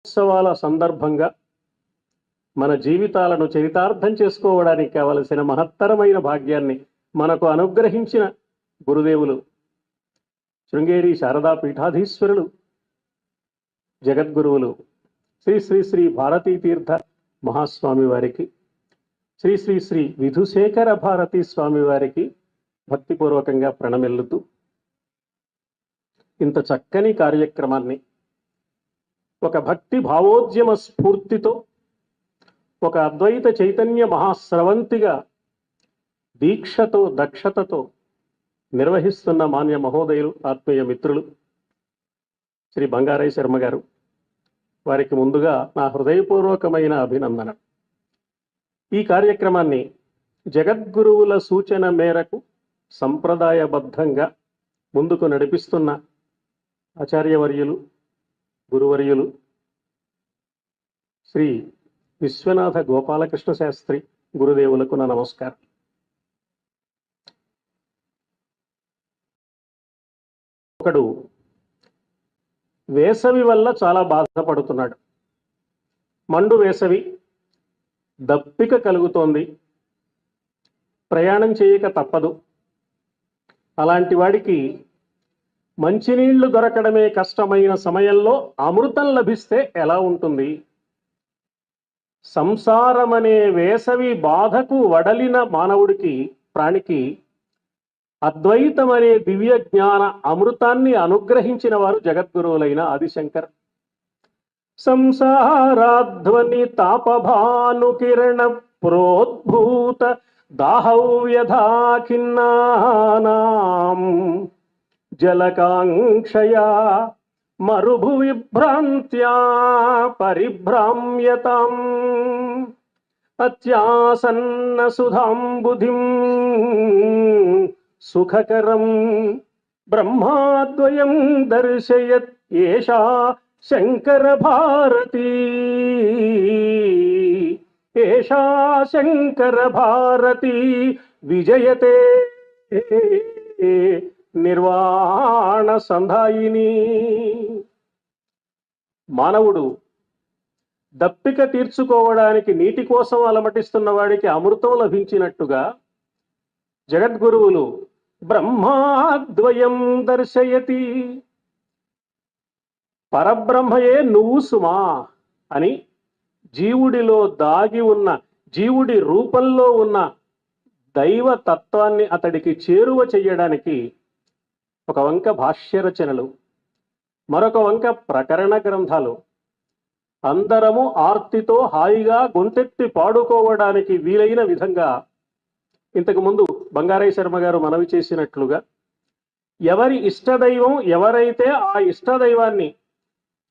ఉత్సవాల సందర్భంగా మన జీవితాలను చరితార్థం చేసుకోవడానికి కావలసిన మహత్తరమైన భాగ్యాన్ని మనకు అనుగ్రహించిన గురుదేవులు శృంగేరి శారదా పీఠాధీశ్వరులు జగద్గురువులు శ్రీ శ్రీ శ్రీ భారతీ తీర్థ మహాస్వామి వారికి, శ్రీ శ్రీ శ్రీ విధుశేఖర భారతీ స్వామి వారికి భక్తిపూర్వకంగా ప్రణమిల్లుతూ ఇంత చక్కని కార్యక్రమాన్ని ఒక భక్తి భావోద్యమ స్ఫూర్తితో, ఒక అద్వైత చైతన్య మహాస్రవంతిగా దీక్షతో దక్షతతో నిర్వహిస్తున్న మాన్య మహోదయులు, ఆత్మీయ మిత్రులు శ్రీ బంగారయ్య శర్మ గారు, వారికి ముందుగా నా హృదయపూర్వకమైన అభినందన. ఈ కార్యక్రమాన్ని జగద్గురువుల సూచన మేరకు సంప్రదాయబద్ధంగా ముందుకు నడిపిస్తున్న ఆచార్యవర్యులు, గురువర్యులు శ్రీ విశ్వనాథ గోపాలకృష్ణ శాస్త్రి గురుదేవులకు నా నమస్కారం. ఒకడు వేసవి వల్ల చాలా బాధపడుతున్నాడు. మండు వేసవి, దప్పిక కలుగుతోంది, ప్రయాణం చేయక తప్పదు. అలాంటి వాడికి మంచినీళ్లు దొరకడమే కష్టమైన సమయంలో అమృతం లభిస్తే ఎలా ఉంటుంది? సంసారమనే వేసవి బాధకు వడలిన మానవుడికి, ప్రాణికి అద్వైతమనే దివ్య జ్ఞాన అమృతాన్ని అనుగ్రహించిన వారు జగద్గురువులైన ఆదిశంకర్. సంసారాధ్వని తాపభాను కిరణ ప్రోద్భూత దాహవ్యధాఖిన్నానాం జలకాంక్షయా మరుభు విభ్రాంత్యా పరిభ్రామ్యతాం అత్యాసన్న సుధాంబుధిం సుఖకరం బ్రహ్మాద్వయం దర్శయత్ ఏషా శంకర భారతీ, ఏషా శంకర భారతీ విజయతే నిర్వాణ సంధాయిని. మానవుడు దప్పిక తీర్చుకోవడానికి నీటి కోసం అలమటిస్తున్న వాడికి అమృతం లభించినట్టుగా జగద్గురువులు బ్రహ్మాద్వయం దర్శయతి, పరబ్రహ్మయే నువ్వు సుమా అని జీవుడిలో దాగి ఉన్న, జీవుడి రూపంలో ఉన్న దైవ తత్వాన్ని అతడికి చేరువ చెయ్యడానికి ఒక వంక భాష్య రచనలు, మరొక వంక ప్రకరణ గ్రంథాలు, అందరము ఆర్తితో హాయిగా గొంతెత్తి పాడుకోవడానికి వీలైన విధంగా ఇంతకు ముందు బంగారయ్య శర్మ గారు మనవి చేసినట్లుగా ఎవరి ఇష్టదైవం ఎవరైతే ఆ ఇష్టదైవాన్ని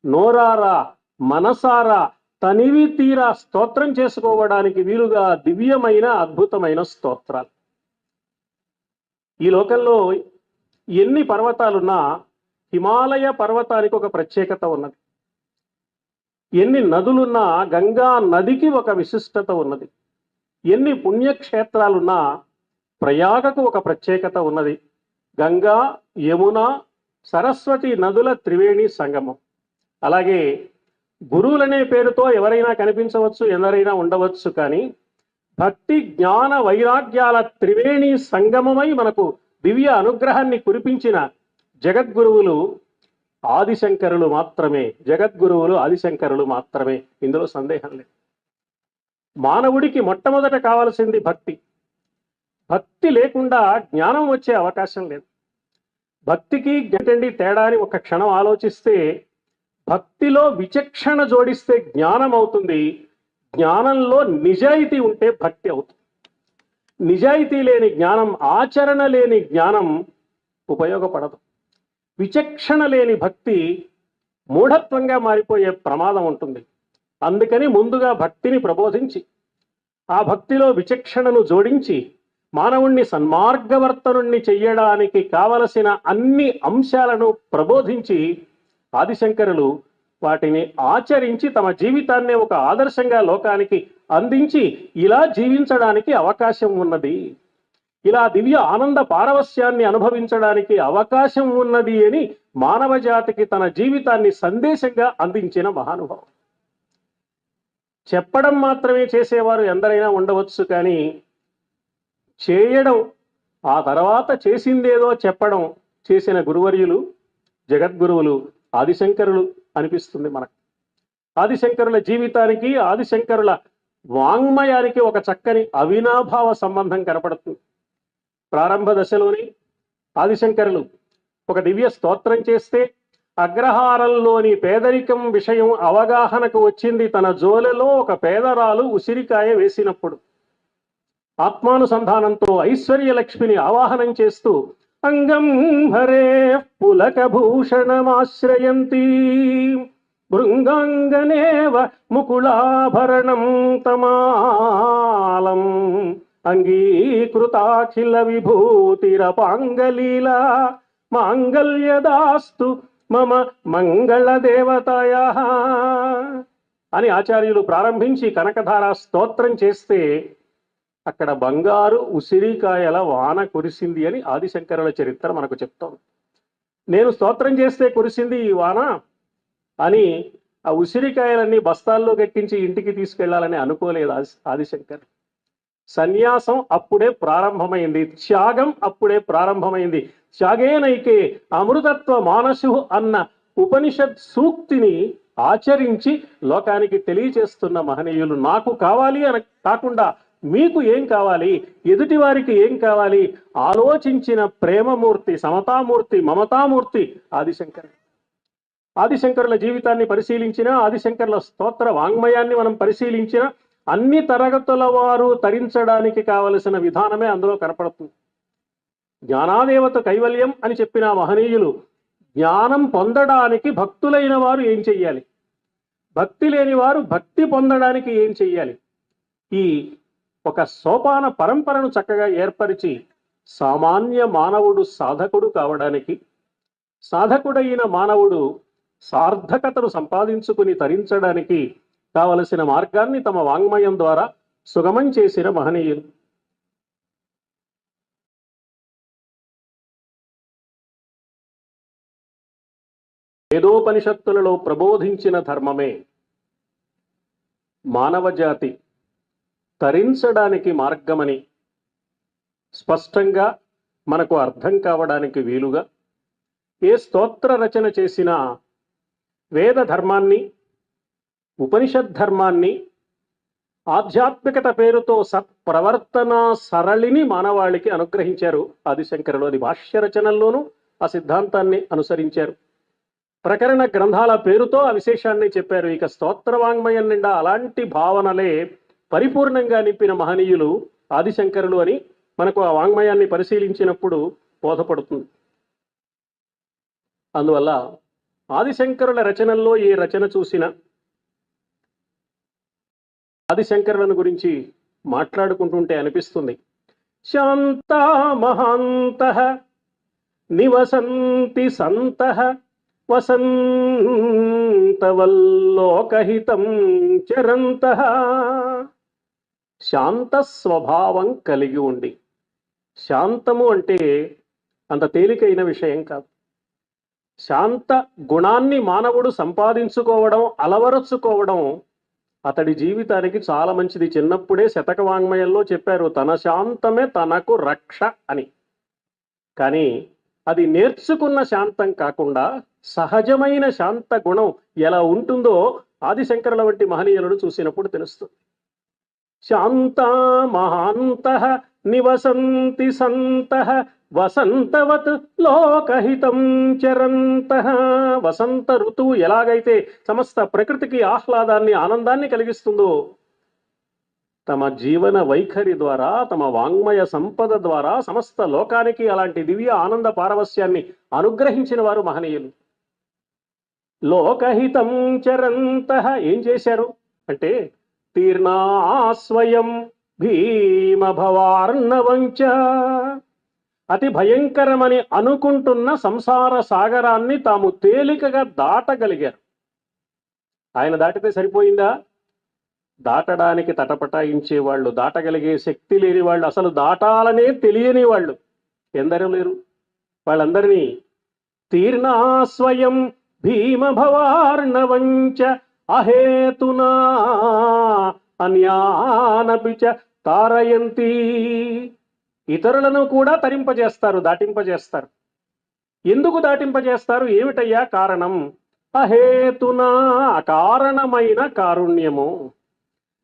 నోరారా మనసారా తనివి తీరా స్తోత్రం చేసుకోవడానికి వీలుగా దివ్యమైన అద్భుతమైన స్తోత్రాలు. ఈ లోకంలో ఎన్ని పర్వతాలున్నా హిమాలయ పర్వతానికి ఒక ప్రత్యేకత ఉన్నది. ఎన్ని నదులున్నా గంగా నదికి ఒక విశిష్టత ఉన్నది. ఎన్ని పుణ్యక్షేత్రాలున్నా ప్రయాగకు ఒక ప్రత్యేకత ఉన్నది. గంగా, యమున, సరస్వతి నదుల త్రివేణి సంగమం. అలాగే గురువులనే పేరుతో ఎవరైనా కనిపించవచ్చు, ఎవరైనా ఉండవచ్చు, కానీ భక్తి జ్ఞాన వైరాగ్యాల త్రివేణి సంగమమై మనకు దివ్య అనుగ్రహాన్ని కురిపించిన జగద్గురువులు ఆదిశంకరులు మాత్రమే. జగద్గురువులు ఆదిశంకరులు మాత్రమే, ఇందులో సందేహం లేదు. మానవుడికి మొట్టమొదట కావాల్సింది భక్తి. భక్తి లేకుండా జ్ఞానం వచ్చే అవకాశం లేదు. భక్తికి జ్ఞానండి తేడా అని ఒక క్షణం ఆలోచిస్తే, భక్తిలో విచక్షణ జోడిస్తే జ్ఞానం అవుతుంది. జ్ఞానంలో నిజాయితీ ఉంటే భక్తి అవుతుంది. నిజాయితీ లేని జ్ఞానం, ఆచరణ లేని జ్ఞానం ఉపయోగపడదు. విచక్షణ లేని భక్తి మూఢత్వంగా మారిపోయే ప్రమాదం ఉంటుంది. అందుకని ముందుగా భక్తిని ప్రబోధించి, ఆ భక్తిలో విచక్షణను జోడించి మానవుణ్ణి సన్మార్గవర్తనుణ్ణి చెయ్యడానికి కావలసిన అన్ని అంశాలను ప్రబోధించి ఆదిశంకరులు వాటిని ఆచరించి తమ జీవితాన్నే ఒక ఆదర్శంగా లోకానికి అందించి ఇలా జీవించడానికి అవకాశం ఉన్నది, ఇలా దివ్య ఆనంద పారవస్యాన్ని అనుభవించడానికి అవకాశం ఉన్నది అని మానవ జాతికి తన జీవితాన్ని సందేశంగా అందించిన మహానుభావుడు. చెప్పడం మాత్రమే చేసేవారు ఎందరైనా ఉండవచ్చు, కానీ చేయడం, ఆ తర్వాత చేసిందేదో చెప్పడం చేసిన గురువర్యులు, జగద్గురువులు ఆదిశంకరులు అనిపిస్తుంది మనకు. ఆదిశంకరుల జీవితానికి, ఆదిశంకరుల వాంగ్మయానికి ఒక చక్కని అవినాభావ సంబంధం కనపడుతుంది. ప్రారంభ దశలోనే ఆదిశంకరులు ఒక దివ్య స్తోత్రం చేస్తే అగ్రహారంలోని పేదరికం విషయం అవగాహనకు వచ్చింది తన జోలెలో ఒక పేదరాలు ఉసిరికాయ వేసినప్పుడు. ఆత్మానుసంధానంతో ఐశ్వర్యలక్ష్మిని ఆవాహనం చేస్తూ అంగం హరే పులకభూషణమాశ్రయంతి భృంగాంగనేవ ముకుళాభరణం తమాలం అంగీకృతాఖిల విభూతిరపాంగలీలా మాంగళ్యదాస్తు మమ మంగళదేవతాయా అని ఆచార్యులు ప్రారంభించి కనకధార స్తోత్రం చేస్తే అక్కడ బంగారు ఉసిరికాయల వాన కురిసింది అని ఆదిశంకరుల చరిత్ర మనకు చెప్తోంది. నేను స్తోత్రం చేస్తే కురిసింది ఈ వాన అని ఆ ఉసిరికాయలన్నీ బస్తాల్లో గట్టించి ఇంటికి తీసుకెళ్లాలని అనుకోలేదు ఆదిశంకర్. సన్యాసం అప్పుడే ప్రారంభమైంది, త్యాగం అప్పుడే ప్రారంభమైంది. త్యాగేనైకే అమృతత్వ మానసు అన్న ఉపనిషత్ సూక్తిని ఆచరించి లోకానికి తెలియచేస్తున్న మహనీయులు. నాకు కావాలి అని కాకుండా మీకు ఏం కావాలి, ఎదుటి వారికి ఏం కావాలి ఆలోచించిన ప్రేమమూర్తి, సమతామూర్తి, మమతామూర్తి ఆదిశంకర్. ఆదిశంకరుల జీవితాన్ని పరిశీలించిన, ఆదిశంకరుల స్తోత్ర వాంగ్మయాన్ని మనం పరిశీలించిన అన్ని తరగతుల వారు తరించడానికి కావలసిన విధానమే అందులో కనపడుతుంది. జ్ఞానాదేవత కైవల్యం అని చెప్పిన మహనీయులు జ్ఞానం పొందడానికి భక్తులైన వారు ఏం చెయ్యాలి, భక్తి లేని వారు భక్తి పొందడానికి ఏం చెయ్యాలి, ఈ ఒక సోపాన పరంపరను చక్కగా ఏర్పరిచి సామాన్య మానవుడు సాధకుడు కావడానికి, సాధకుడైన మానవుడు సార్థకతను సంపాదించుకుని తరించడానికి కావలసిన మార్గాన్ని తమ వాంగ్మయం ద్వారా సుగమం చేసిన మహనీయులు. వేదోపనిషత్తులలో ప్రబోధించిన ధర్మమే మానవ జాతి తరించడానికి మార్గమని స్పష్టంగా మనకు అర్థం కావడానికి వీలుగా ఏ స్తోత్ర రచన చేసినా వేద ధర్మాన్ని, ఉపనిషద్ ధర్మాన్ని, ఆధ్యాత్మికత పేరుతో సత్ప్రవర్తన సరళిని మానవాళికి అనుగ్రహించారు ఆదిశంకరులు. అది భాష్య రచనల్లోనూ ఆ సిద్ధాంతాన్ని అనుసరించారు. ప్రకరణ గ్రంథాల పేరుతో ఆ విశేషాన్ని చెప్పారు. ఇక స్తోత్ర వాంగ్మయం నిండా అలాంటి భావనలే పరిపూర్ణంగా నింపిన మహనీయులు ఆదిశంకరులు అని మనకు ఆ వాంగ్మయాన్ని పరిశీలించినప్పుడు బోధపడుతుంది. అందువల్ల ఆదిశంకరుల రచనల్లో ఏ రచన చూసినా ఆదిశంకరులను గురించి మాట్లాడుకుంటుంటే అనిపిస్తుంది, శాంత మహాంతః నివసంతి సంతః వసంతవల్లోకహితం చరంతః. శాంత స్వభావం కలిగి ఉండి, శాంతము అంటే అంత తేలికైన విషయం కాదు. శాంత గుణాన్ని మానవుడు సంపాదించుకోవడం, అలవరచుకోవడం అతడి జీవితానికి చాలా మంచిది. చిన్నప్పుడే శతక వాంగ్మయంలో చెప్పారు, తన శాంతమే తనకు రక్ష అని. కానీ అది నేర్చుకున్న శాంతం కాకుండా సహజమైన శాంత గుణం ఎలా ఉంటుందో ఆదిశంకరుల వంటి మహనీయులను చూసినప్పుడు తెలుస్తుంది. శాంత మహాంతః నివసంతి సంతః వసంతవత్ లోకహితం చరంతః. వసంత ఋతువు ఎలాగైతే సమస్త ప్రకృతికి ఆహ్లాదాన్ని, ఆనందాన్ని కలిగిస్తుందో తమ జీవన వైఖరి ద్వారా, తమ వాంగ్మయ సంపద ద్వారా సమస్త లోకానికి అలాంటి దివ్య ఆనంద పారవస్యాన్ని అనుగ్రహించిన వారు మహనీయులు. లోకహితం చరంతః ఏం చేశారు అంటే, తీర్ణా స్వయం భీమభవార్ణవంచ, అతి భయంకరమని అనుకుంటున్న సంసార సాగరాన్ని తాము తేలికగా దాటగలిగారు. ఆయన దాటితే సరిపోయిందా? దాటడానికి తటపటాయించేవాళ్ళు, దాటగలిగే శక్తి లేని వాళ్ళు, అసలు దాటాలనే తెలియని వాళ్ళు ఎందరూ లేరు. వాళ్ళందరినీ తీర్ణా స్వయం భీమభవార్ణవంచ అహేతునా అన్యానపి చ తారయంతి. ఇతరులను కూడా తరింపజేస్తారు, దాటింపజేస్తారు. ఎందుకు దాటింపజేస్తారు? ఏమిటయ్యా కారణం? అహేతునా, అకారణమైన కారుణ్యము.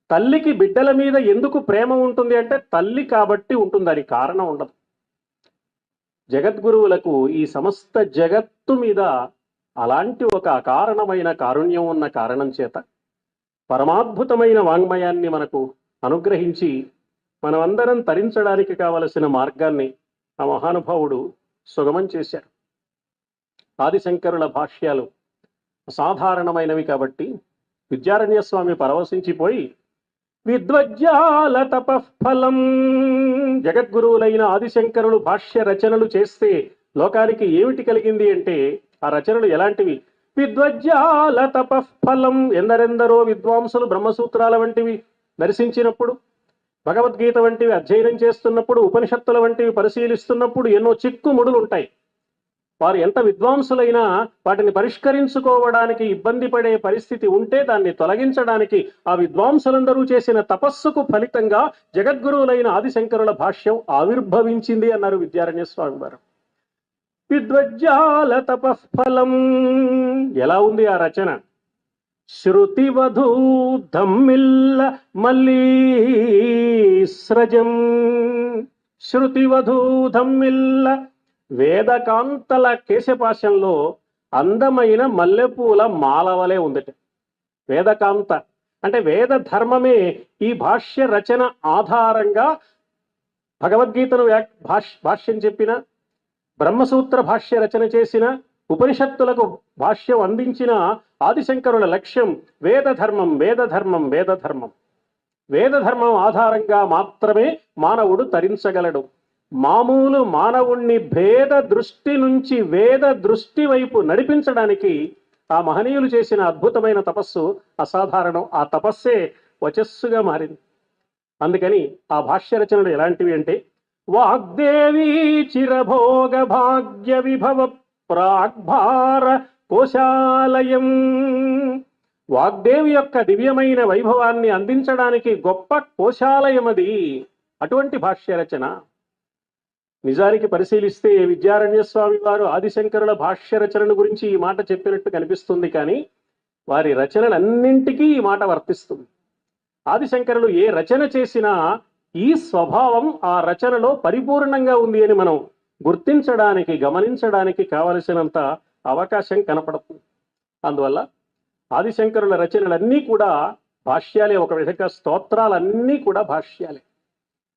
తల్లికి బిడ్డల మీద ఎందుకు ప్రేమ ఉంటుంది అంటే తల్లి కాబట్టి ఉంటుంది, అని కారణం ఉండదు. జగద్గురువులకు ఈ సమస్త జగత్తు మీద అలాంటి ఒక అకారణమైన కారుణ్యం ఉన్న కారణం చేత పరమాద్భుతమైన వాంగ్మయాన్ని మనకు అనుగ్రహించి మనమందరం తరించడానికి కావలసిన మార్గాన్ని ఆ మహానుభావుడు సుగమం చేశారు. ఆదిశంకరుల భాష్యాలు అసాధారణమైనవి కాబట్టి విద్యారణ్య స్వామి పరవశించిపోయి విద్వజ్జాల తపఫలం, జగద్గురువులైన ఆదిశంకరులు భాష్య రచనలు చేస్తే లోకానికి ఏమిటి కలిగింది అంటే ఆ రచనలు ఎలాంటివి? విద్వజ్జాల తపఫలం, ఎందరెందరో విద్వాంసులు బ్రహ్మసూత్రాల వంటివి దర్శించినప్పుడు, భగవద్గీత వంటివి అధ్యయనం చేస్తున్నప్పుడు, ఉపనిషత్తుల వంటివి పరిశీలిస్తున్నప్పుడు ఎన్నో చిక్కుముడులు ఉంటాయి. వారు ఎంత విద్వాంసులైనా వాటిని పరిష్కరించుకోవడానికి ఇబ్బంది పడే పరిస్థితి ఉంటే దాన్ని తొలగించడానికి ఆ విద్వాంసులందరూ చేసిన తపస్సుకు ఫలితంగా జగద్గురువులైన ఆదిశంకరుల భాష్యం ఆవిర్భవించింది అన్నారు విద్యారణ్య స్వామి వారు. విద్వజ్జాల తపఫలం. ఎలా ఉంది ఆ రచన? శృతివధూ ధమ్మిల్ల మల్లీస్రజం. శృతివధూ ధమ్మిల్ల, వేదకాంతల కేశపాశంలో అందమైన మల్లెపూల మాలవలే ఉందట. వేదకాంత అంటే వేద ధర్మమే ఈ భాష్య రచన ఆధారంగా భగవద్గీతను భాష్యం చెప్పిన, బ్రహ్మసూత్ర భాష్య రచన చేసిన, ఉపనిషత్తులకు భాష్యం అందించిన ఆదిశంకరుల లక్ష్యం వేదధర్మం, వేదధర్మం, వేదధర్మం. వేదధర్మం ఆధారంగా మాత్రమే మానవుడు తరించగలడు. మామూలు మానవుణ్ణి భేద దృష్టి నుంచి వేద దృష్టి వైపు నడిపించడానికి ఆ మహనీయులు చేసిన అద్భుతమైన తపస్సు అసాధారణం. ఆ తపస్సే వచస్సుగా మారింది. అందుకని ఆ భాష్య రచనలు ఎలాంటివి అంటే వాగ్దేవీ చిరభోగ భాగ్య విభవ ప్రాగ్భార కోశాలయం. వాగ్దేవి యొక్క దివ్యమైన వైభవాన్ని అందించడానికి గొప్ప కోశాలయం అది. అటువంటి భాష్య రచన నిజానికి పరిశీలిస్తే విద్యారణ్య స్వామి వారు ఆదిశంకరుల భాష్య రచనల గురించి ఈ మాట చెప్పినట్టు కనిపిస్తుంది, కానీ వారి రచనలన్నింటికీ ఈ మాట వర్తిస్తుంది. ఆదిశంకరులు ఏ రచన చేసినా ఈ స్వభావం ఆ రచనలో పరిపూర్ణంగా ఉంది అని మనం గుర్తించడానికి, గమనించడానికి కావలసినంత అవకాశం కనపడుతుంది. అందువల్ల ఆదిశంకరుల రచనలన్నీ కూడా భాష్యాలే. ఒక విధంగా స్తోత్రాలన్నీ కూడా భాష్యాలే.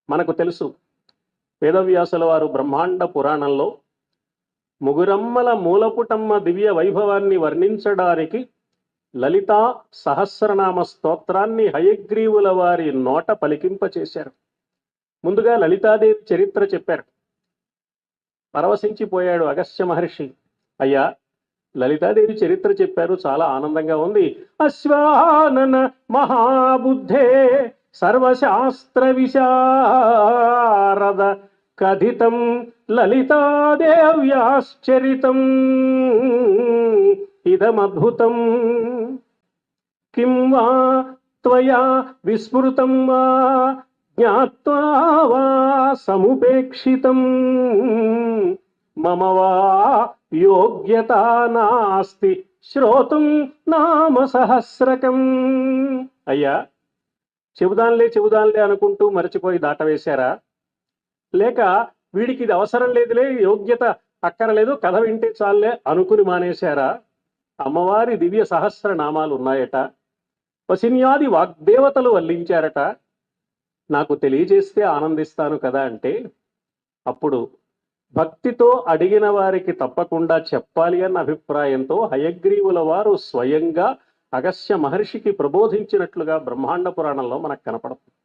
మనకు తెలుసు వేదవ్యాసుల వారు బ్రహ్మాండ పురాణంలో ముగురమ్మల మూలపుటమ్మ దివ్య వైభవాన్ని వర్ణించడానికి లలితా సహస్రనామ స్తోత్రాన్ని హయగ్రీవుల వారి నోట పలికింపచేశారు. ముందుగా లలితాదేవి చరిత్ర చెప్పారు. పరవశించిపోయాడు అగస్త్య మహర్షి. అయ్యా, లలితాదేవి చరిత్ర చెప్పారు, చాలా ఆనందంగా ఉంది. అశ్వానన మహాబుద్ధే సర్వశాస్త్ర విశారద కథితం లలితాదేవ్యాశ్చరితం ఇదమద్భుతం కిం వా త్వయా విస్మృతం వా జ్ఞాత్వా వా సముపేక్షితం మమ వా యోగ్యతా నాస్తి శ్రోతుం నామ సహస్రకం. అయ్యా, చెబుదాన్లే అనుకుంటూ మరచిపోయి దాటవేశారా? లేక వీడికి ఇది అవసరం లేదులే, యోగ్యత అక్కరలేదు, కథ వింటే చాలే అనుకుని మానేశారా? అమ్మవారి దివ్య సహస్ర నామాలు ఉన్నాయట, వసిన్యాది వాగ్దేవతలు వల్లించారట, నాకు తెలియజేస్తే ఆనందిస్తాను కదా అంటే అప్పుడు భక్తితో అడిగిన వారికి తప్పకుండా చెప్పాలి అన్న అభిప్రాయంతో హయగ్రీవుల వారు స్వయంగా అగస్త్య మహర్షికి ప్రబోధించినట్లుగా బ్రహ్మాండ పురాణంలో మనకు కనపడుతుంది.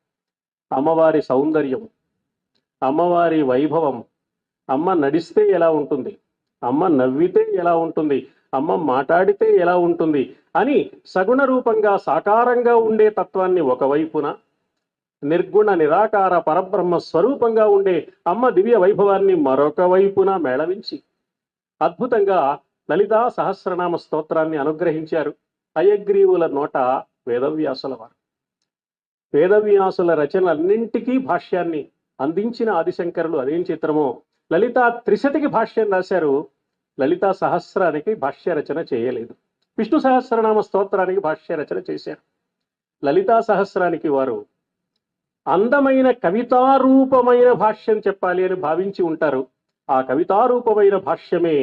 అమ్మవారి సౌందర్యం, అమ్మవారి వైభవం, అమ్మ నడిస్తే ఎలా ఉంటుంది, అమ్మ నవ్వితే ఎలా ఉంటుంది, అమ్మ మాట్లాడితే ఎలా ఉంటుంది అని సగుణ రూపంగా సాకారంగా ఉండే తత్వాన్ని ఒకవైపున, నిర్గుణ నిరాకార పరబ్రహ్మ స్వరూపంగా ఉండే అమ్మ దివ్య వైభవాన్ని మరొక వైపున మేళవించి అద్భుతంగా లలితా సహస్రనామ స్తోత్రాన్ని అనుగ్రహించారు. హయగ్రీవుల నోట వేదవ్యాసుల వారు. వేదవ్యాసుల రచనలన్నింటికీ భాష్యాన్ని అందించిన ఆదిశంకరులు అదేం చిత్రమో లలితా త్రిశతికి భాష్యం రాశారు, లలితా సహస్రానికి భాష్య రచన చేయలేదు. విష్ణు సహస్రనామ స్తోత్రానికి భాష్య రచన చేశారు. లలితా సహస్రానికి వారు అందమైన కవితారూపమైన భాష్యం చెప్పాలి అని భావించి ఉంటారు. ఆ కవితారూపమైన భాష్యమే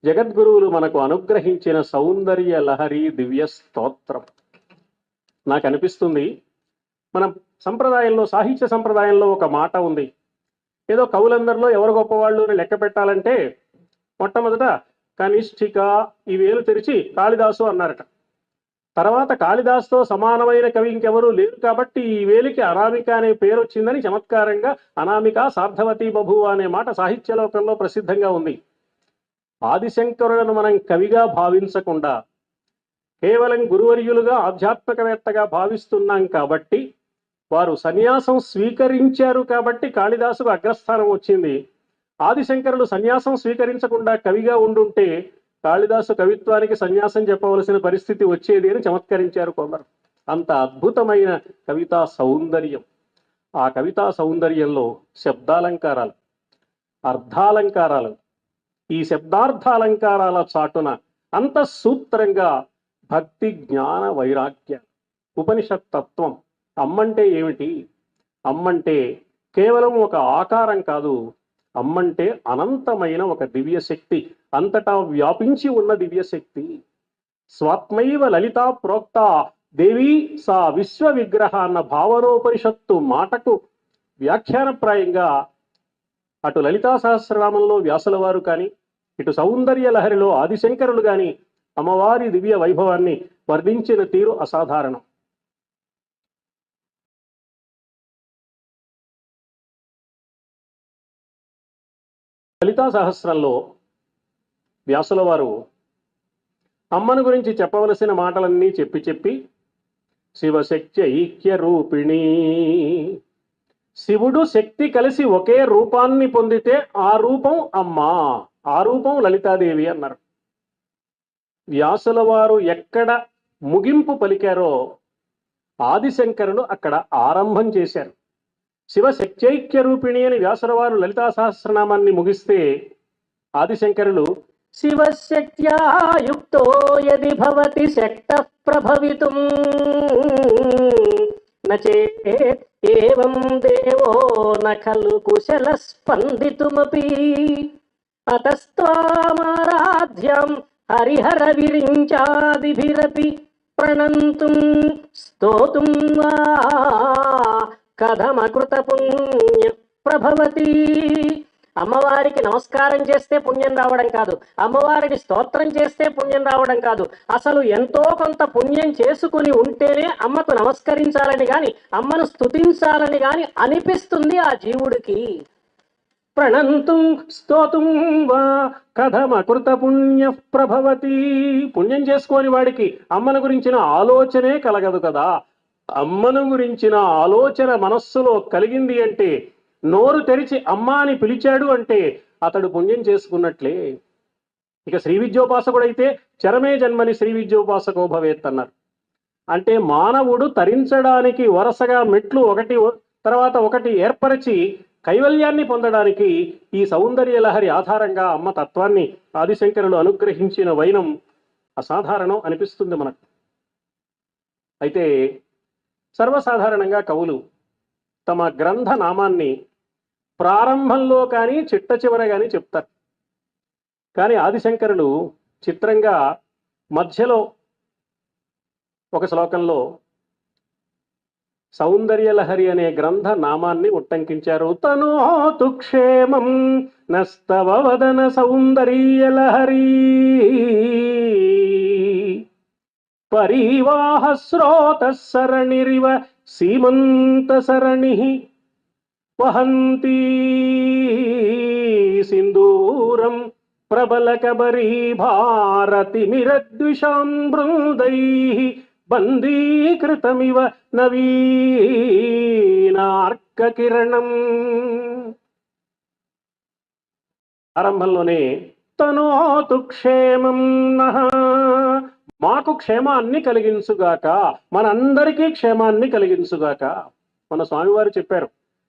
జగద్గురువులు మనకు అనుగ్రహించిన సౌందర్య లహరి దివ్య స్తోత్రం. నాకు అనిపిస్తుంది, మన సంప్రదాయంలో, సాహిత్య సంప్రదాయంలో ఒక మాట ఉంది. ఏదో కవులందరిలో ఎవరు గొప్పవాళ్ళు అని లెక్క పెట్టాలంటే మొట్టమొదట కనిష్ఠిక ఈ వేలు తెరిచి కాళిదాసు అన్నారట. తర్వాత కాళిదాసుతో సమానమైన కవి ఇంకెవరూ లేరు కాబట్టి ఈ వేలికి అనామిక అనే పేరు వచ్చిందని చమత్కారంగా అనామిక సార్థవతి బభువ అనే మాట సాహిత్య లోకంలో ప్రసిద్ధంగా ఉంది. ఆదిశంకరులను మనం కవిగా భావించకుండా కేవలం గురువర్యులుగా ఆధ్యాత్మికవేత్తగా భావిస్తున్నాం కాబట్టి, వారు సన్యాసం స్వీకరించారు కాబట్టి కాళిదాసుకు అగ్రస్థానం వచ్చింది. ఆదిశంకరులు సన్యాసం స్వీకరించకుండా కవిగా ఉండుంటే కాళిదాసు కవిత్వానికి సన్యాసం చెప్పవలసిన పరిస్థితి వచ్చేది అని చమత్కరించారు కొందరు. అంత అద్భుతమైన కవితా సౌందర్యం. ఆ కవితా సౌందర్యంలో శబ్దాలంకారాలు, అర్థాలంకారాలు, ఈ శబ్దార్థాలంకారాల చాటున అంతఃసూత్రంగా భక్తి జ్ఞాన వైరాగ్య ఉపనిషత్ తత్వం. అమ్మంటే ఏమిటి? అమ్మంటే కేవలం ఒక ఆకారం కాదు, అమ్మంటే అనంతమైన ఒక దివ్యశక్తి, అంతటా వ్యాపించి ఉన్న దివ్యశక్తి. స్వాత్మైవ లలితా ప్రోక్త దేవీ సా విశ్వ విగ్రహ అన్న భావనోపనిషత్తు మాటకు వ్యాఖ్యానప్రాయంగా అటు లలితా సహస్రనామంలో వ్యాసుల వారు కానీ, ఇటు సౌందర్య లహరిలో ఆదిశంకరులు కానీ అమ్మవారి దివ్య వైభవాన్ని వర్ణించిన తీరు అసాధారణం. లలితా సహస్రంలో వ్యాసుల వారు అమ్మను గురించి చెప్పవలసిన మాటలన్నీ చెప్పి శివశక్తి ఐక్య రూపిణి, శివుడు శక్తి కలిసి ఒకే రూపాన్ని పొందితే ఆ రూపం అమ్మ, ఆ రూపం లలితాదేవి అన్నారు. వ్యాసుల వారు ఎక్కడ ముగింపు పలికారో ఆదిశంకరులు అక్కడ ఆరంభం చేశారు. శివశక్త్యైక్య రూపిణి అని వ్యాసుల వారు లలితా సహస్రనామాన్ని ముగిస్తే ఆదిశంకరులు శివశక్త్యా యుక్తో యది భవతి శక్తః ప్రభవితుం నచేత్ ఏవం దేవో నఖలు కుశల స్పందితుమపి అతస్త్వామారాధ్యం హరిహర విరించాదిభిరపి ప్రణంతుం స్తోతుం వా కథమకృత పుణ్య ప్రభవతి. అమ్మవారికి నమస్కారం చేస్తే పుణ్యం రావడం కాదు, అమ్మవారికి స్తోత్రం చేస్తే పుణ్యం రావడం కాదు, అసలు ఎంతో కొంత పుణ్యం చేసుకుని ఉంటేనే అమ్మకు నమస్కరించాలని గాని, అమ్మను స్తుతించాలని గాని అనిపిస్తుంది ఆ జీవుడికి. ప్రణంతుం స్తోతుం వా కథమకృత పుణ్య ప్రభవతి. పుణ్యం చేసుకోని వాడికి అమ్మను గురించిన ఆలోచనే కలగదు కదా. అమ్మను గురించిన ఆలోచన మనస్సులో కలిగింది అంటే, నోరు తెరిచి అమ్మాని పిలిచాడు అంటే అతడు పుణ్యం చేసుకున్నట్లే. ఇక శ్రీ విద్యోపాసకుడైతే చరమే జన్మని శ్రీ విద్యోపాసకో భవేత్ అన్నారు. అంటే మానవుడు తరించడానికి వరుసగా మెట్లు ఒకటి తర్వాత ఒకటి ఏర్పరిచి కైవల్యాన్ని పొందడానికి ఈ సౌందర్య లహరి ఆధారంగా అమ్మ తత్వాన్ని ఆదిశంకరులు అనుగ్రహించిన వైనం అసాధారణం అనిపిస్తుంది మనకు. అయితే సర్వసాధారణంగా కవులు తమ గ్రంథ నామాన్ని ప్రారంభంలో కానీ చిట్ట చివర కానీ చెప్తారు. కానీ ఆదిశంకరులు చిత్రంగా మధ్యలో ఒక శ్లోకంలో సౌందర్యలహరి అనే గ్రంథ నామాన్ని ఉట్టంకించారు. తనోతు క్షేమం నస్తవ వదన సౌందర్యలహరి పరివాహ స్రోత సరణిరివ సీమంత సరణి వహంతి సింధూరం ప్రబలకబరీ భారతి మిరద్విషాం బృందై బందీకృతమివ నవీనార్క కిరణం. ఆరంభంలోనే తనోతు క్షేమం నః మాకు క్షేమాన్ని కలిగించుగాక, మనందరికీ క్షేమాన్ని కలిగించుగాక. మన స్వామివారు చెప్పారు,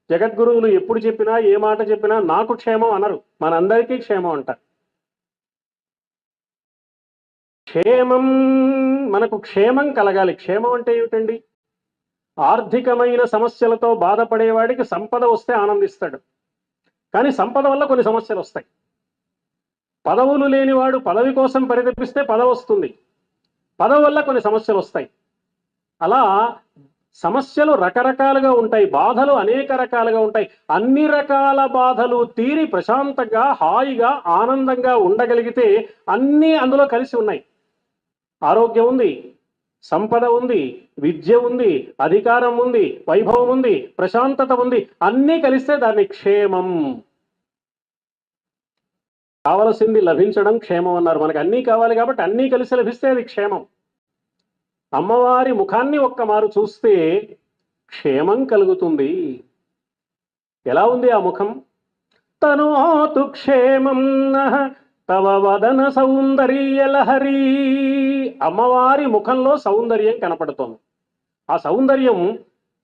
జగద్గురువులు ఎప్పుడు చెప్పినా ఏ మాట చెప్పినా నాకు క్షేమం అనరు, మనందరికీ క్షేమం అంటారు. క్షేమం, మనకు క్షేమం కలగాలి. క్షేమం అంటే ఏమిటండి? ఆర్థికమైన సమస్యలతో బాధపడేవాడికి సంపద వస్తే ఆనందిస్తాడు, కానీ సంపద వల్ల కొన్ని సమస్యలు వస్తాయి. పదవులు లేనివాడు పదవి కోసం పరితపిస్తే పదవి వస్తుంది, పదవి వల్ల కొన్ని సమస్యలు వస్తాయి. అలా సమస్యలు రకరకాలుగా ఉంటాయి, బాధలు అనేక రకాలుగా ఉంటాయి. అన్ని రకాల బాధలు తీరి ప్రశాంతంగా హాయిగా ఆనందంగా ఉండగలిగితే అన్నీ అందులో కలిసి ఉన్నాయి. ఆరోగ్యం ఉంది, సంపద ఉంది, విద్య ఉంది, అధికారం ఉంది, వైభవం ఉంది, ప్రశాంతత ఉంది, అన్నీ కలిస్తే దాన్ని క్షేమం. కావలసింది లభించడం క్షేమం అన్నారు. మనకు అన్నీ కావాలి కాబట్టి అన్నీ కలిసి లభిస్తే అది క్షేమం. అమ్మవారి ముఖాన్ని ఒక్కమారు చూస్తే క్షేమం కలుగుతుంది. ఎలా ఉంది ఆ ముఖం? తనోతు క్షేమం తవ వదన సౌందర్యలహరి. అమ్మవారి ముఖంలో సౌందర్యం కనపడుతోంది. ఆ సౌందర్యం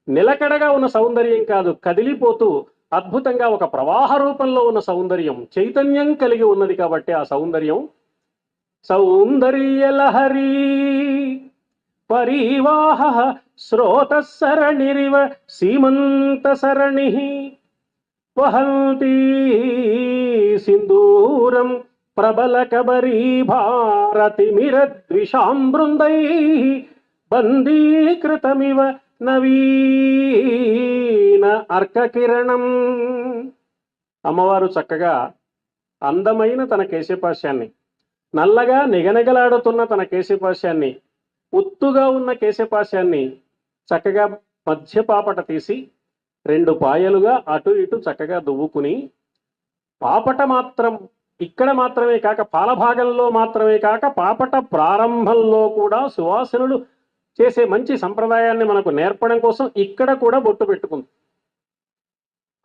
నిలకడగా ఉన్న సౌందర్యం కాదు, కదిలిపోతూ అద్భుతంగా ఒక ప్రవాహ రూపంలో ఉన్న సౌందర్యం, చైతన్యం కలిగి ఉన్నది. కాబట్టి ఆ సౌందర్యం సౌందర్యలహరి. పరివాహ స్రోతసరణిరివ సీమంత సరణి వహంతి సింధూరం ప్రబల కబరీ భారతిమిరద్విషాం బృందై బందీకృతమివ నవీన అర్కకిరణం. అమ్మవారు చక్కగా అందమైన తన కేశపాశాన్ని, నల్లగా నిగనగలాడుతున్న తన కేశపాశాన్ని, ఉత్తుగా ఉన్న కేశపాశాన్ని చక్కగా మధ్య పాపట తీసి 2 పాయలుగా అటు ఇటు చక్కగా దువ్వుకుని, పాపట మాత్రం ఇక్కడ మాత్రమే కాక పాలభాగంలో మాత్రమే కాక పాపట ప్రారంభంలో కూడా సువాసనులు చేసే మంచి సంప్రదాయాన్ని మనకు నేర్పడం కోసం ఇక్కడ కూడా బొట్టు పెట్టుకుంది.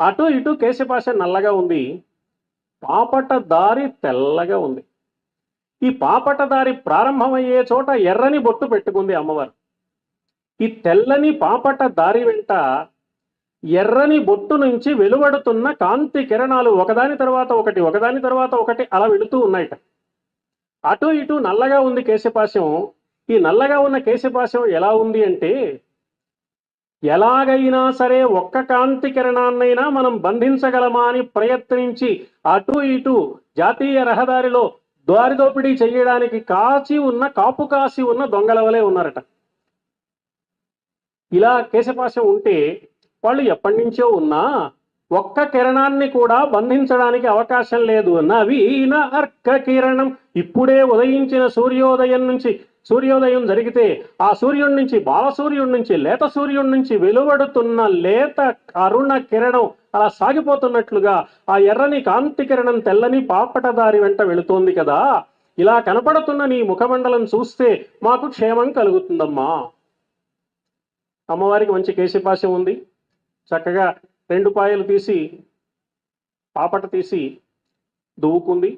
అటు ఇటు కేశపాశ నల్లగా ఉంది, పాపట దారి తెల్లగా ఉంది. ఈ పాపట దారి ప్రారంభమయ్యే చోట ఎర్రని బొట్టు పెట్టుకుంది అమ్మవారు. ఈ తెల్లని పాపట దారి వెంట ఎర్రని బొట్టు నుంచి వెలువడుతున్న కాంతి కిరణాలు ఒకదాని తర్వాత ఒకటి ఒకదాని తర్వాత ఒకటి అలా వెళుతూ ఉన్నాయట. అటు ఇటు నల్లగా ఉంది కేశపాశం. ఈ నల్లగా ఉన్న కేశపాశం ఎలా ఉంది అంటే, ఎలాగైనా సరే ఒక్క కాంతి కిరణాన్నైనా మనం బంధించగలమా అని ప్రయత్నించి అటు ఇటు జాతీయ రహదారిలో దారిదోపిడీ చేయడానికి కాపు కాసి ఉన్న దొంగల వలె ఉన్నారట. ఇలా కేశపాశం ఉంటే వాళ్ళు ఎప్పటి నుంచో ఉన్నా ఒక్క కిరణాన్ని కూడా బంధించడానికి అవకాశం లేదు. నవీన అర్క కిరణం, ఇప్పుడే ఉదయించిన సూర్యోదయం జరిగితే ఆ సూర్యుడి నుంచి, బాలసూర్యుడి నుంచి, లేత సూర్యుడి నుంచి వెలువడుతున్న లేత అరుణ కిరణం అలా సాగిపోతున్నట్లుగా ఆ ఎర్రని కాంతి కిరణం తెల్లని పాపటదారి వెంట వెళుతోంది కదా. ఇలా కనపడుతున్న నీ ముఖమండలం చూస్తే మాకు క్షేమం కలుగుతుందమ్మా. అమ్మవారికి మంచి కేశపాశం ఉంది, చక్కగా 2 పాయలు తీసి పాపట తీసి దువ్వుకుంది,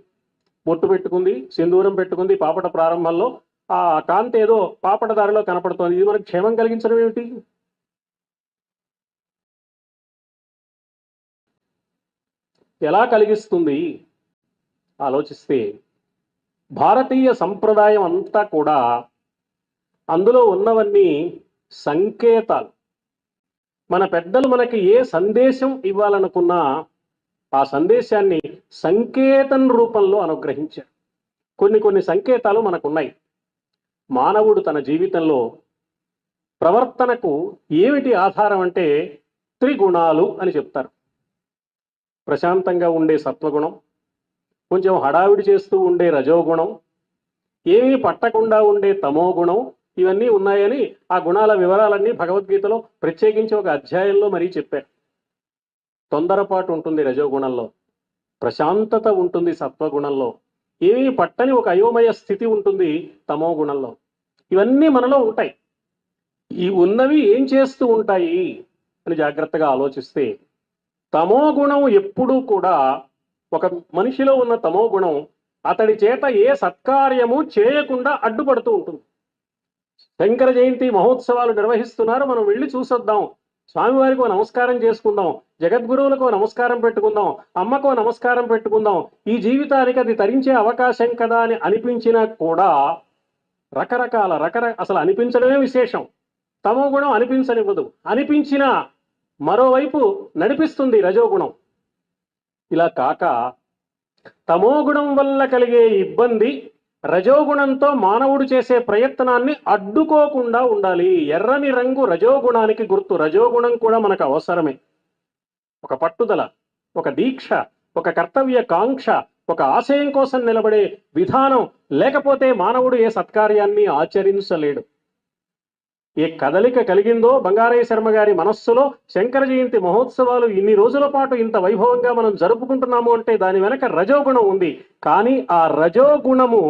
బొట్టు పెట్టుకుంది, సింధూరం పెట్టుకుంది. పాపట ప్రారంభంలో ఆ కాంతి ఏదో పాపట దారిలో కనపడుతోంది. ఇది మనకు క్షేమం కలిగించడం ఏమిటి? ఎలా కలిగిస్తుంది ఆలోచిస్తే, భారతీయ సంప్రదాయం అంతా కూడా అందులో ఉన్నవన్నీ సంకేతాలు. మన పెద్దలు మనకి ఏ సందేశం ఇవ్వాలనుకున్నా ఆ సందేశాన్ని సంకేతం రూపంలో అనుగ్రహించారు. కొన్ని సంకేతాలు మనకున్నాయి. మానవుడు తన జీవితంలో ప్రవర్తనకు ఏమిటి ఆధారం అంటే త్రిగుణాలు అని చెప్తారు. ప్రశాంతంగా ఉండే సత్వగుణం, కొంచెం హడావిడి చేస్తూ ఉండే రజోగుణం, ఏమీ పట్టకుండా ఉండే తమోగుణం, ఇవన్నీ ఉన్నాయని ఆ గుణాల వివరాలన్నీ భగవద్గీతలో ప్రత్యేకించి ఒక అధ్యాయంలో మరీ చెప్పారు. తొందరపాటు ఉంటుంది రజోగుణంలో, ప్రశాంతత ఉంటుంది సత్వగుణంలో, ఏమీ పట్టని ఒక అయోమయ స్థితి ఉంటుంది తమో గుణంలో. ఇవన్నీ మనలో ఉంటాయి. ఈ ఉన్నవి ఏం చేస్తూ ఉంటాయి అని జాగ్రత్తగా ఆలోచిస్తే, తమో గుణం ఎప్పుడూ కూడా, ఒక మనిషిలో ఉన్న తమో గుణం అతడి చేత ఏ సత్కార్యము చేయకుండా అడ్డుపడుతూ ఉంటుంది. శంకర జయంతి మహోత్సవాలు నిర్వహిస్తున్నారు, మనం వెళ్ళి చూసొద్దాం, స్వామివారికి ఓ నమస్కారం చేసుకుందాం, జగద్గురువులకు ఓ నమస్కారం పెట్టుకుందాం, అమ్మకు ఓ నమస్కారం పెట్టుకుందాం, ఈ జీవితానికి అది తరించే అవకాశం కదా అని అనిపించినా కూడా అసలు అనిపించడమే విశేషం. తమో గుణం అనిపించనివ్వదు, అనిపించినా మరోవైపు నడిపిస్తుంది రజోగుణం. ఇలా కాక తమోగుణం వల్ల కలిగే ఇబ్బంది రజోగుణంతో మానవుడు చేసే ప్రయత్నాన్ని అడ్డుకోకుండా ఉండాలి. ఎర్రని రంగు రజోగుణానికి గుర్తు. రజోగుణం కూడా మనకు అవసరమే. ఒక పట్టుదల, ఒక దీక్ష, ఒక కర్తవ్య కాంక్ష, ఒక ఆశయం కోసం నిలబడే విధానం లేకపోతే మానవుడు ఏ సత్కార్యాన్ని ఆచరించలేడు. ఏ కదలిక కలిగిందో బంగారయ్య శర్మ గారి మనస్సులో శంకర జయంతి మహోత్సవాలు ఇన్ని రోజుల పాటు ఇంత వైభవంగా మనం జరుపుకుంటున్నాము అంటే దాని వెనక రజోగుణం ఉంది. కానీ ఆ రజోగుణము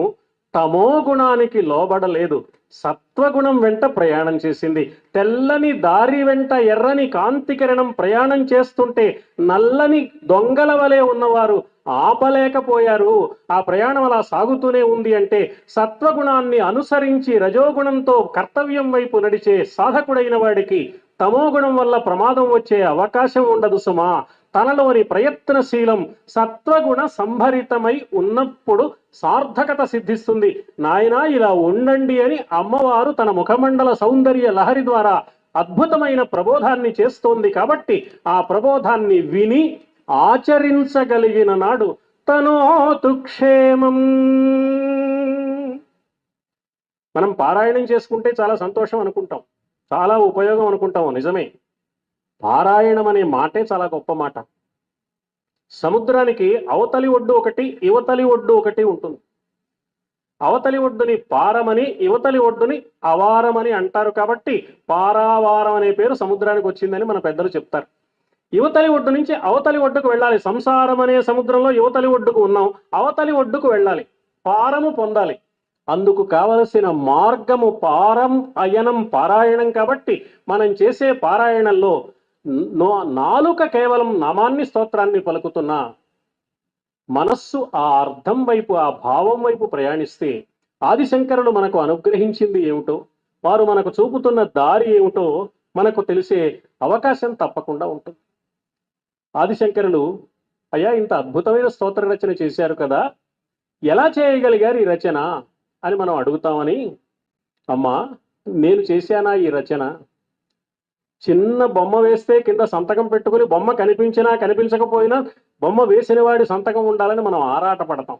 తమో గుణానికి లోబడలేదు, సత్వగుణం వెంట ప్రయాణం చేసింది. తెల్లని దారి వెంట ఎర్రని కాంతి కిరణం ప్రయాణం చేస్తుంటే నల్లని దొంగల వలె ఉన్నవారు ఆపలేకపోయారు. ఆ ప్రయాణం అలా సాగుతూనే ఉంది అంటే సత్వగుణాన్ని అనుసరించి రజోగుణంతో కర్తవ్యం వైపు నడిచే సాధకుడైన వాడికి తమోగుణం వల్ల ప్రమాదం వచ్చే అవకాశం ఉండదు సుమా. తనలోని ప్రయత్నశీలం సత్వగుణ సంభరితమై ఉన్నప్పుడు సార్థకత సిద్ధిస్తుంది. నాయనా ఇలా ఉండండి అని అమ్మవారు తన ముఖమండల సౌందర్య లహరి ద్వారా అద్భుతమైన ప్రబోధాన్ని చేస్తోంది. కాబట్టి ఆ ప్రబోధాన్ని విని ఆచరించగలిగిన నాడు తనోతు క్షేమం. మనం పారాయణం చేసుకుంటే చాలా సంతోషం అనుకుంటాం, చాలా ఉపయోగం అనుకుంటాం. నిజమే, పారాయణం అనే మాటే చాలా గొప్ప మాట. సముద్రానికి అవతలి ఒడ్డు ఒకటి, యువతలి ఒడ్డు ఒకటి ఉంటుంది. అవతలి ఒడ్డుని పారమని, యువతలి ఒడ్డుని అవారమని అంటారు. కాబట్టి పారావారం అనే పేరు సముద్రానికి వచ్చిందని మన పెద్దలు చెప్తారు. యువతలి ఒడ్డు నుంచి అవతలి ఒడ్డుకు వెళ్ళాలి. సంసారం అనే సముద్రంలో యువతలి ఒడ్డుకు ఉన్నాం, అవతలి ఒడ్డుకు వెళ్ళాలి, పారము పొందాలి. అందుకు కావలసిన మార్గము పారం అయనం పారాయణం. కాబట్టి మనం చేసే పారాయణంలో నాలుక కేవలం నామాన్ని స్తోత్రాన్ని పలుకుతున్నా మనస్సు ఆ అర్థం వైపు, ఆ భావం వైపు ప్రయాణిస్తే ఆదిశంకరులు మనకు అనుగ్రహించింది ఏమిటో, వారు మనకు చూపుతున్న దారి ఏమిటో మనకు తెలిసే అవకాశం తప్పకుండా ఉంటుంది. ఆదిశంకరులు అయ్యా ఇంత అద్భుతమైన స్తోత్ర రచన చేశారు కదా, ఎలా చేయగలిగారు ఈ రచన అని మనం అడుగుతామని, అమ్మా నేను చేశానా ఈ రచన? చిన్న బొమ్మ వేస్తే కింద సంతకం పెట్టుకుని బొమ్మ కనిపించినా కనిపించకపోయినా బొమ్మ వేసిన వాడి సంతకం ఉండాలని మనం ఆరాట పడతాం.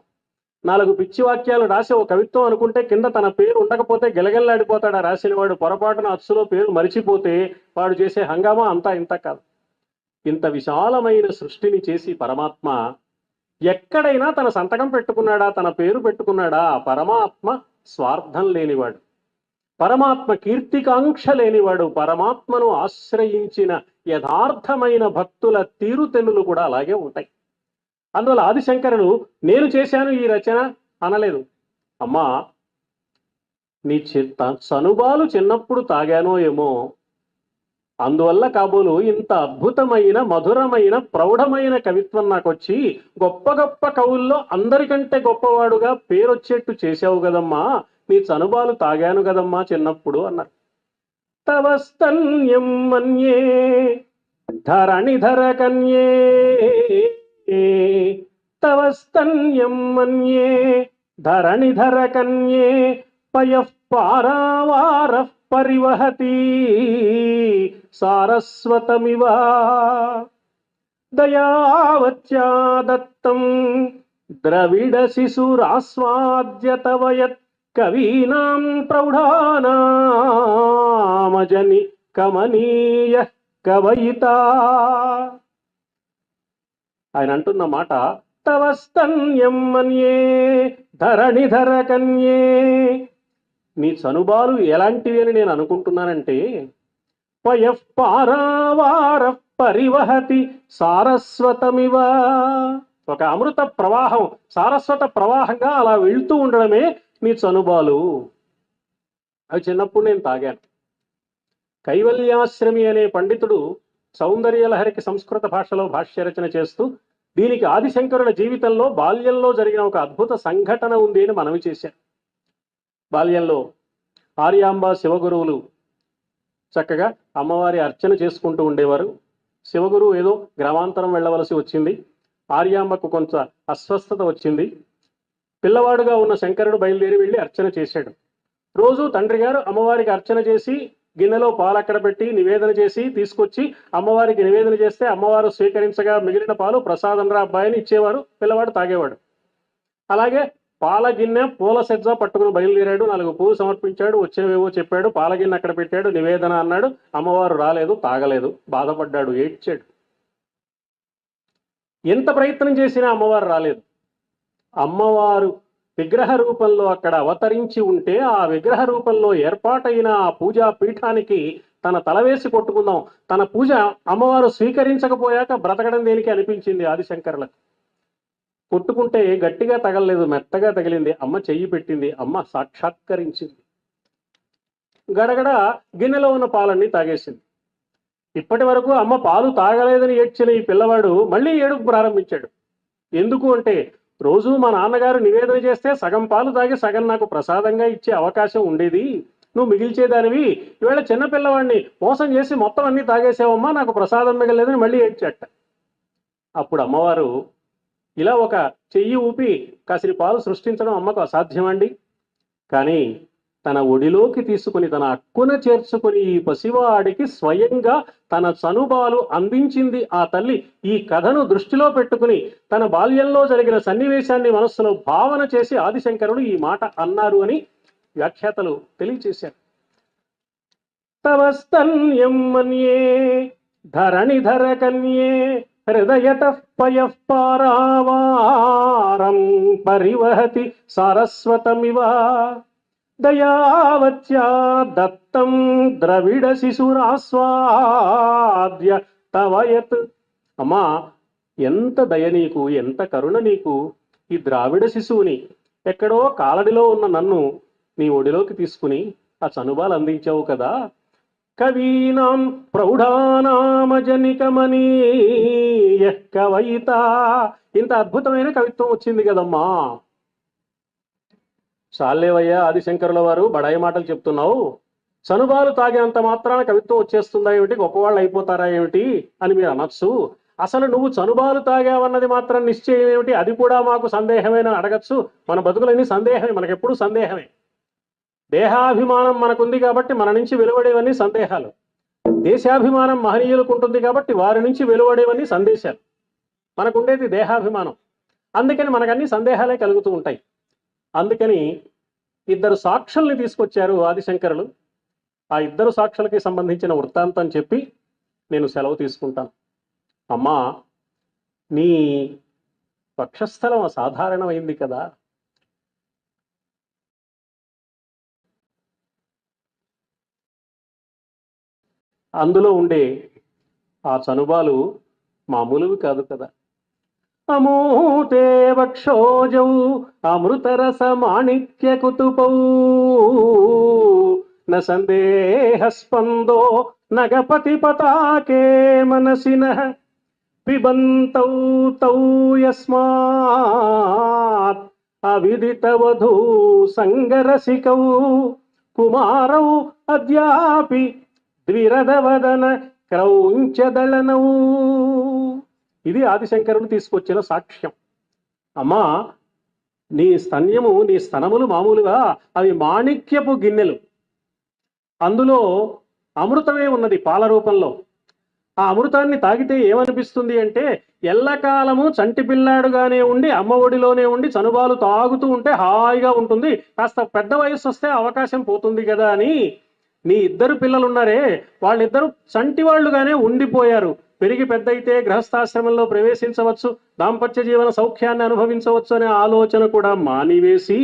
4 పిచ్చి వాక్యాలు రాసి ఒక కవిత్వం అనుకుంటే కింద తన పేరు ఉండకపోతే గెలగెల్లాడిపోతాడు. రాసినవాడు పొరపాటున అచ్చులో పేరు మరిచిపోతే వాడు చేసే హంగామా అంతా ఇంత కాదు. ఇంత విశాలమైన సృష్టిని చేసి పరమాత్మ ఎక్కడైనా తన సంతకం పెట్టుకున్నాడా, తన పేరు పెట్టుకున్నాడా? పరమాత్మ స్వార్థం లేనివాడు, పరమాత్మ కీర్తికాంక్ష లేనివాడు. పరమాత్మను ఆశ్రయించిన యథార్థమైన భక్తుల తీరుతెన్నులు కూడా అలాగే ఉంటాయి. అందువల్ల ఆదిశంకరులు నేను చేశాను ఈ రచన అనలేదు. అమ్మా నీ చనుబాలు చిన్నప్పుడు తాగానో ఏమో, అందువల్ల కాబోలు ఇంత అద్భుతమైన మధురమైన ప్రౌఢమైన కవిత్వం నాకు వచ్చి గొప్ప గొప్ప కవుల్లో అందరికంటే గొప్పవాడుగా పేరొచ్చేట్టు చేశావు కదమ్మా, నీ చనుబాలు తాగాను కదమ్మా చిన్నప్పుడు అన్నారు. తవస్తన్యం మన్యే ధరణిధర కన్యే, తవస్తన్యం మన్యే ధరణిధర కన్యే, పయః పారావారః పరివహతి సారస్వతమివ, దయావత్యా దత్తం ద్రవిడ శిశురాస్వాద్య తవ యత్ కవీనాం ప్రౌఢానామజని కమనీయ కవయిత. ఆయన అంటున్న మాట తవస్తన్యం మన్యే ధరణిధర కన్యే, నీ చనుబాలు ఎలాంటివి అని నేను అనుకుంటున్నానంటే, పయః పారావారః పరివహతి సారస్వతమివ, ఒక అమృత ప్రవాహం సారస్వత ప్రవాహంగా అలా వెళ్తూ ఉండడమే నీ చనుబాలు. అవి చిన్నప్పుడు నేను తాగాను. కైవల్యాశ్రమి అనే పండితుడు సౌందర్యలహరికి సంస్కృత భాషలో భాష్య రచన చేస్తూ దీనికి ఆదిశంకరుల జీవితంలో బాల్యంలో జరిగిన ఒక అద్భుత సంఘటన ఉంది అని మనవి చేశారు. బాల్యంలో ఆర్యాంబ శివగురువులు చక్కగా అమ్మవారి అర్చన చేసుకుంటూ ఉండేవారు. శివగురువు ఏదో గ్రామాంతరం వెళ్ళవలసి వచ్చింది. ఆర్యాంబకు కొంత అస్వస్థత వచ్చింది. పిల్లవాడుగా ఉన్న శంకరుడు బయలుదేరి వెళ్ళి అర్చన చేశాడు. రోజు తండ్రి గారు అమ్మవారికి అర్చన చేసి గిన్నెలో పాలు అక్కడ పెట్టి నివేదన చేసి తీసుకొచ్చి అమ్మవారికి నివేదన చేస్తే అమ్మవారు స్వీకరించగా మిగిలిన పాలు ప్రసాదంరా అబ్బాయిని ఇచ్చేవారు. పిల్లవాడు తాగేవాడు. అలాగే పాల గిన్నె పూల సజ్జ పట్టుకుని బయలుదేరాడు. 4 పూలు సమర్పించాడు. వచ్చినవేవో చెప్పాడు. పాల గిన్నె అక్కడ పెట్టాడు. నివేదన అన్నాడు. అమ్మవారు రాలేదు, తాగలేదు. బాధపడ్డాడు, ఏడ్చాడు. ఎంత ప్రయత్నం చేసినా అమ్మవారు రాలేదు. అమ్మవారు విగ్రహ రూపంలో అక్కడ అవతరించి ఉంటే ఆ విగ్రహ రూపంలో ఏర్పాటైన ఆ పూజా పీఠానికి తన తల వేసి కొట్టుకుందాం, తన పూజ అమ్మవారు స్వీకరించకపోయాక బ్రతకడం దేనికి అనిపించింది ఆదిశంకరులకు. కొట్టుకుంటే గట్టిగా తగలలేదు, మెత్తగా తగిలింది. అమ్మ చెయ్యి పెట్టింది. అమ్మ సాక్షాత్కరించింది. గడగడ గిన్నెలో ఉన్న పాలన్నీ తాగేసింది. ఇప్పటి వరకు అమ్మ పాలు తాగలేదని ఏడ్చిన ఈ పిల్లవాడు మళ్ళీ ఏడుపు ప్రారంభించాడు. ఎందుకు అంటే, రోజు మా నాన్నగారు నివేదన చేస్తే సగం పాలు తాగి సగం నాకు ప్రసాదంగా ఇచ్చే అవకాశం ఉండేది. నువ్వు మిగిల్చేదానివి. ఈవేళ చిన్నపిల్లవాడిని మోసం చేసి మొత్తం అన్ని తాగేసావమ్మా, నాకు ప్రసాదం మిగలేదని మళ్ళీ ఏడ్చట. అప్పుడు అమ్మవారు ఇలా ఒక చెయ్యి ఊపి కాసిరి పాలు సృష్టించడం అమ్మకు అసాధ్యమండి. కానీ తన ఒడిలోకి తీసుకుని తన అక్కున చేర్చుకుని ఈ పసివాడికి స్వయంగా తన చనుబాలు అందించింది ఆ తల్లి. ఈ కథను దృష్టిలో పెట్టుకుని తన బాల్యంలో జరిగిన సన్నివేశాన్ని మనస్సులో భావన చేసి ఆదిశంకరుడు ఈ మాట అన్నారు అని వ్యాఖ్యాతలు తెలియచేశారు. తవస్తన్యం మన్యే ధరణిధర కన్యే హృదయతః పయః పారావారం పరివహతి సారస్వతమివ దయావత్యా దత్తం ద్రవిడ శిశురాస్వాద్య తవయత్. అమ్మా, ఎంత దయ నీకు, ఎంత కరుణ నీకు. ఈ ద్రావిడ శిశువుని, ఎక్కడో కాలడిలో ఉన్న నన్ను నీ ఒడిలోకి తీసుకుని ఆ చనుబాలు అందించావు కదా. కవీనాం ప్రౌఢానామజనికమనీయ కవయిత. ఇంత అద్భుతమైన కవిత్వం వచ్చింది కదమ్మా. చాలేవయ్యా ఆదిశంకరుల వారు, బడాయి మాటలు చెప్తున్నావు. చనుబాలు తాగినంత మాత్రాన కవిత్వం వచ్చేస్తుందా ఏమిటి, గొప్పవాళ్ళు అయిపోతారా ఏమిటి అని మీరు అనొచ్చు. అసలు నువ్వు చనుబాలు తాగావన్నది మాత్రం నిశ్చయం ఏమిటి, అది కూడా మాకు సందేహమేనని అడగచ్చు. మన బతుకులన్నీ సందేహమే, మనకెప్పుడు సందేహమే. దేహాభిమానం మనకుంది కాబట్టి మన నుంచి వెలువడేవన్నీ సందేహాలు. దేశాభిమానం మహనీయులకు ఉంటుంది కాబట్టి వారి నుంచి వెలువడేవన్నీ సందేశాలు. మనకుండేది దేహాభిమానం. అందుకని మనకన్నీ సందేహాలే కలుగుతూ ఉంటాయి. అందుకని 2 సాక్షుల్ని తీసుకొచ్చారు ఆదిశంకరులు. ఆ 2 సాక్షులకి సంబంధించిన వృత్తాంతం చెప్పి నేను సెలవు తీసుకుంటాను. అమ్మా, నీ వక్షస్థలం అసాధారణమైంది కదా. అందులో ఉండే ఆ చనుబాలు మామూలువి కాదు కదా. అమూతే వక్షోజౌ అమృతరస మాణిక్య కుతుపౌ న సందేహ స్పందో నగపతి పతాకే మనసినః పిబంతౌ తౌ యస్మాత్ అవిదిత వధూ సంగరసికౌ కుమారౌ అద్యాపి ద్విరదవదన క్రౌంచదళనౌ. ఇది ఆదిశంకరులు తీసుకొచ్చిన సాక్ష్యం. అమ్మా, నీ స్తన్యము, నీ స్తనములు మామూలుగా అవి మాణిక్యపు గిన్నెలు. అందులో అమృతమే ఉన్నది పాల రూపంలో. ఆ అమృతాన్ని తాగితే ఏమనిపిస్తుంది అంటే, ఎల్లకాలము చంటి పిల్లాడుగానే ఉండి అమ్మ ఒడిలోనే ఉండి చనుబాలు తాగుతూ ఉంటే హాయిగా ఉంటుంది. కాస్త పెద్ద వయసు వస్తే అవకాశం పోతుంది కదా అని నీ 2 పిల్లలున్నారే, వాళ్ళిద్దరూ చంటి వాళ్ళుగానే ఉండిపోయారు. పెరిగి పెద్ద అయితే గృహస్థాశ్రమంలో ప్రవేశించవచ్చు, దాంపత్య జీవన సౌఖ్యాన్ని అనుభవించవచ్చు అనే ఆలోచన కూడా మానివేసి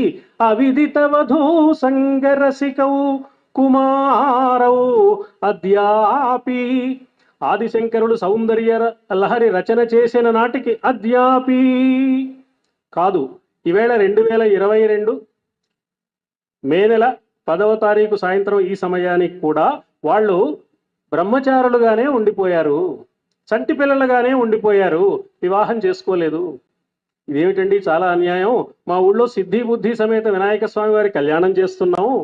అవిదిత వధూ సంగరసికౌ కుమారౌ అద్యాపి. ఆదిశంకరుడు సౌందర్య లహరి రచన చేసిన నాటికి అద్యాపి కాదు, ఈవేళ 2022 మే నెల 10వ తారీఖు సాయంత్రం ఈ సమయానికి కూడా వాళ్ళు బ్రహ్మచారులుగానే ఉండిపోయారు, చంటి పిల్లలుగానే ఉండిపోయారు, వివాహం చేసుకోలేదు. ఇదేమిటండి, చాలా అన్యాయం. మా ఊళ్ళో సిద్ధి బుద్ధి సమేత వినాయక స్వామి వారి కళ్యాణం చేస్తున్నాము,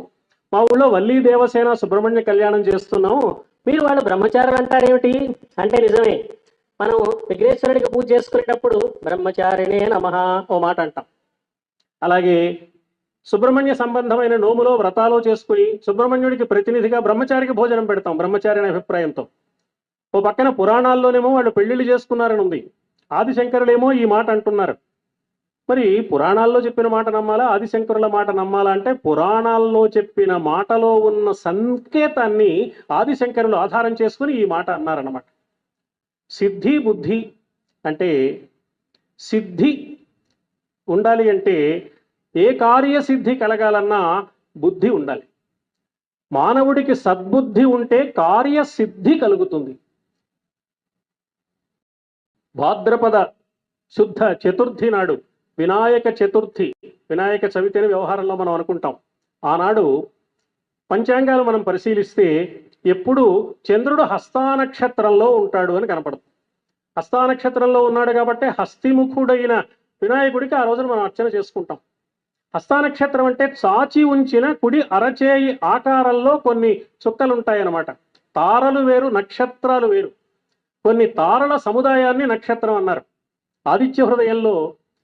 మా ఊళ్ళో వల్లీ దేవసేన సుబ్రహ్మణ్య కళ్యాణం చేస్తున్నాం, మీరు వాళ్ళు బ్రహ్మచారులు అంటారేమిటి అంటే నిజమే. మనం విఘ్నేశ్వరుడికి పూజ చేసుకునేటప్పుడు బ్రహ్మచారిణే నమః ఓ మాట అంటాం. అలాగే సుబ్రహ్మణ్య సంబంధమైన నోములో వ్రతాలు చేసుకుని సుబ్రహ్మణ్యుడికి ప్రతినిధిగా బ్రహ్మచారికి భోజనం పెడతాం బ్రహ్మచారి అనే అభిప్రాయంతో. ఓ పక్కన పురాణాల్లోనేమో వాళ్ళు పెళ్లిళ్ళు చేసుకున్నారని ఉంది, ఆదిశంకరులేమో ఈ మాట అంటున్నారు. మరి పురాణాల్లో చెప్పిన మాట నమ్మాలా, ఆదిశంకరుల మాట నమ్మాలా అంటే పురాణాల్లో చెప్పిన మాటలో ఉన్న సంకేతాన్ని ఆదిశంకరులు ఆధారం చేసుకుని ఈ మాట అన్నారన్నమాట. సిద్ధి బుద్ధి అంటే సిద్ధి ఉండాలి అంటే ఏ కార్యసిద్ధి కలగాలన్నా బుద్ధి ఉండాలి. మానవుడికి సద్బుద్ధి ఉంటే కార్యసిద్ధి కలుగుతుంది. భాద్రపద శుద్ధ చతుర్థి నాడు వినాయక చతుర్థి, వినాయక చవితి అని వ్యవహారంలో మనం అనుకుంటాం. ఆనాడు పంచాంగాలు మనం పరిశీలిస్తే ఎప్పుడు చంద్రుడు హస్తానక్షత్రంలో ఉంటాడు అని కనపడుతుంది. హస్తానక్షత్రంలో ఉన్నాడు కాబట్టి హస్తిముఖుడైన వినాయకుడికి ఆ రోజున మనం అర్చన చేసుకుంటాం. హస్తానక్షత్రం అంటే చాచి ఉంచిన కుడి అరచేయి ఆకారంలో కొన్ని చుక్కలు ఉంటాయన్నమాట. తారలు వేరు, నక్షత్రాలు వేరు. కొన్ని తారల సముదాయాన్ని నక్షత్రం అన్నారు. ఆదిత్య హృదయంలో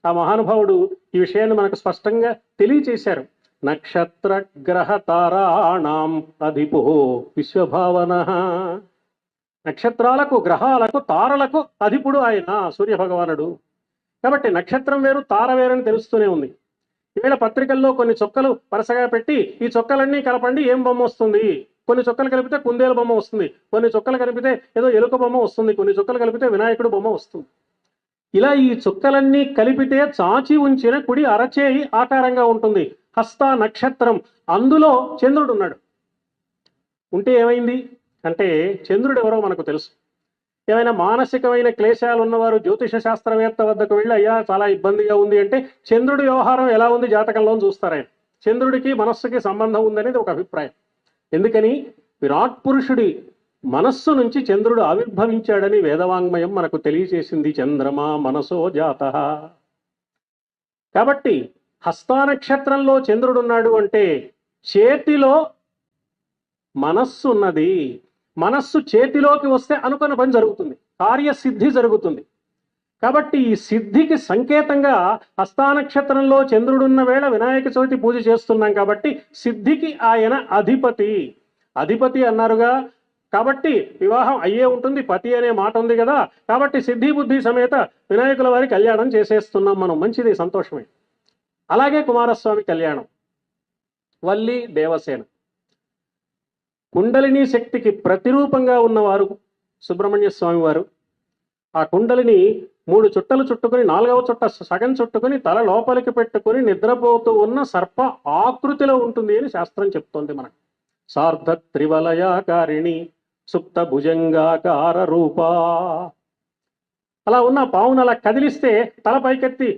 ఆ మహానుభావుడు ఈ విషయాన్ని మనకు స్పష్టంగా తెలియచేశారు. నక్షత్ర గ్రహ తారాణం అధిపో విశ్వభావన. నక్షత్రాలకు, గ్రహాలకు, తారలకు అధిపుడు ఆయన సూర్య భగవానుడు. కాబట్టి నక్షత్రం వేరు, తార వేరని తెలుస్తూనే ఉంది. ఈవేళ పత్రికల్లో కొన్ని చుక్కలు వరుసగా పెట్టి ఈ చుక్కలన్నీ కలపండి ఏం బొమ్మ వస్తుంది, కొన్ని చుక్కలు కలిపితే కుందేలు బొమ్మ వస్తుంది, కొన్ని చుక్కలు కలిపితే ఏదో ఎలుక బొమ్మ వస్తుంది, కొన్ని చుక్కలు కలిపితే వినాయకుడు బొమ్మ వస్తుంది. ఇలా ఈ చుక్కలన్నీ కలిపితే చాచి ఉంచిన కుడి అరచేయి ఆకారంగా ఉంటుంది హస్త నక్షత్రం. అందులో చంద్రుడు ఉన్నాడు. ఉంటే ఏమైంది అంటే చంద్రుడు ఎవరో మనకు తెలుసు. ఏమైనా మానసికమైన క్లేశాలు ఉన్నవారు జ్యోతిష శాస్త్రవేత్త వద్దకు వెళ్ళి అయ్యా చాలా ఇబ్బందిగా ఉంది అంటే చంద్రుడి వ్యవహారం ఎలా ఉంది జాతకంలో చూస్తారు. ఆయన చంద్రుడికి మనస్సుకి సంబంధం ఉందనేది ఒక అభిప్రాయం. ఎందుకని విరాట్ పురుషుడి మనస్సు నుంచి చంద్రుడు ఆవిర్భవించాడని వేదవాంగ్మయం మనకు తెలియచేసింది. చంద్రమా మనసో జాతః. కాబట్టి హస్తానక్షత్రంలో చంద్రుడున్నాడు అంటే చేతిలో మనస్సు ఉన్నది. మనస్సు చేతిలోకి వస్తే అనుకున్న పని జరుగుతుంది, కార్యసిద్ధి జరుగుతుంది. కాబట్టి ఈ సిద్ధికి సంకేతంగా హస్తానక్షత్రంలో చంద్రుడున్న వేళ వినాయక చవితి పూజ చేస్తున్నాం. కాబట్టి సిద్ధికి ఆయన అధిపతి. అధిపతి అన్నారుగా కాబట్టి వివాహం అయ్యే ఉంటుంది, పతి అనే మాట ఉంది కదా. కాబట్టి సిద్ధి బుద్ధి సమేత వినాయకుల వారి కళ్యాణం చేసేస్తున్నాం మనం. మంచిది, సంతోషమే. అలాగే కుమారస్వామి కళ్యాణం, వల్లి దేవసేన. కుండలిని శక్తికి ప్రతిరూపంగా ఉన్నవారు సుబ్రహ్మణ్య స్వామి వారు. ఆ కుండలిని 3 చుట్టలు చుట్టుకుని 4వ చుట్ట సగం చుట్టుకుని తల లోపలికి పెట్టుకుని నిద్రపోతూ ఉన్న సర్ప ఆకృతిలో ఉంటుంది అని శాస్త్రం చెప్తోంది మనకు. సార్ధ త్రివలయాకారిణి సుప్త భుజంగాకార రూపా. అలా ఉన్న పావును అలా కదిలిస్తే తల పైకెత్తి